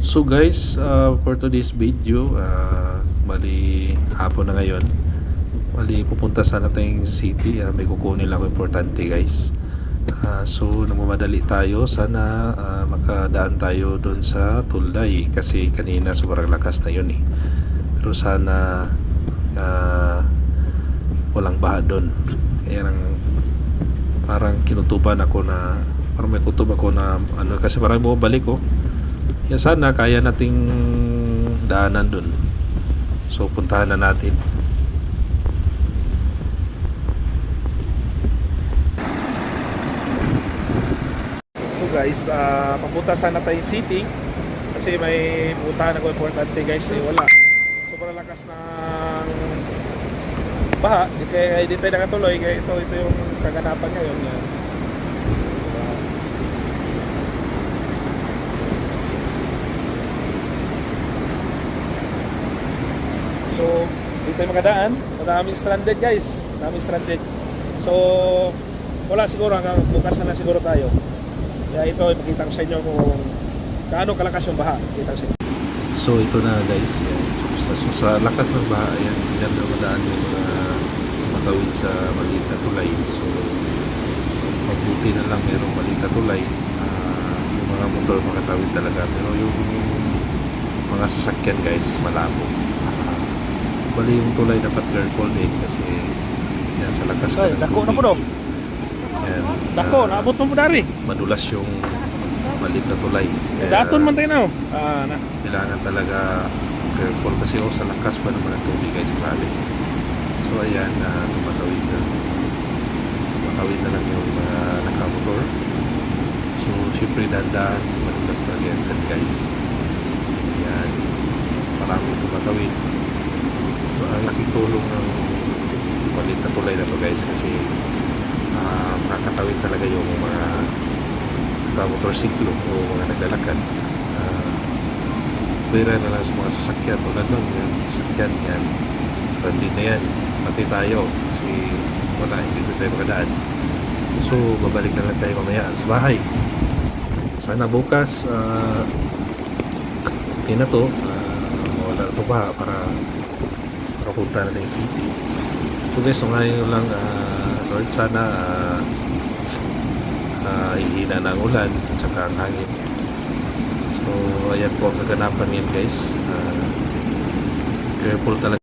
So guys, for today's video, bali hapon na ngayon. Bali pupunta sana tayong city, may kukunin lang ako importante guys. So nagmamadali tayo, sana makadaan tayo doon sa Tulay kasi kanina sobrang lakas na yun eh. Pero sana walang baha doon. Kaya parang kinutuban ako na, parang may kutob ako na ano, kasi parang bumabalik oh. Yan, sana kaya nating daanan dun. So puntahan na natin. So guys, papunta sana tayong city kasi may puntahan ako importante guys, wala. Sobrang lakas ng baha, kaya hindi tayo nakatuloy. Kaya ito yung kaganapan ngayon. So, hindi tayo makadaan. Madaming stranded guys. Madaming stranded. So, wala siguro. Hanggang bukas na lang siguro tayo. Kaya ito, ipakita ko sa inyo kung gaano kalakas yung baha. Ipakita ko sa inyo. So, ito na guys. So, sa lakas ng baha, ayan, hindi na madaan yung matawid sa maliit na tulay. So, mabuti na lang mayroong maliit na tulay. Yung mga motor makatawid talaga. Pero yung mga sasakyan guys, malabo. Bali yung tulay dapat careful din kasi yan sa lakas ay, dako na po daw. Yan, dako, naabot mo dari. madulas yung malit na tulay. Daton man tayo na. Na. Kailangan talaga careful kasi sa lakas pa naman ang tubig guys, grabe. So ayan, tumatawid matawid na lang yung mga nakamotor. So syempre dandaan sa madulas na yan guys. Yan, maraming tumatawid. Ang laking tulong ng malit na tulay na to guys kasi makakatawid talaga yung mga motorsiklo o mga naglalakad. Pwera na lang sa mga sasakyan tulad nun yung sasakyan yan, stranded na yan, pati tayo kasi wala, hindi tayo makadaan. So babalik na lang tayo mamaya sa bahay. Sana bukas okay na to, wala na to ba para punta na yung city. So guys, ngayon lang Lord, sana hihina na ang ulan at saka ang hangin. So ayan po ang kaganapan ngayon guys. Careful talaga.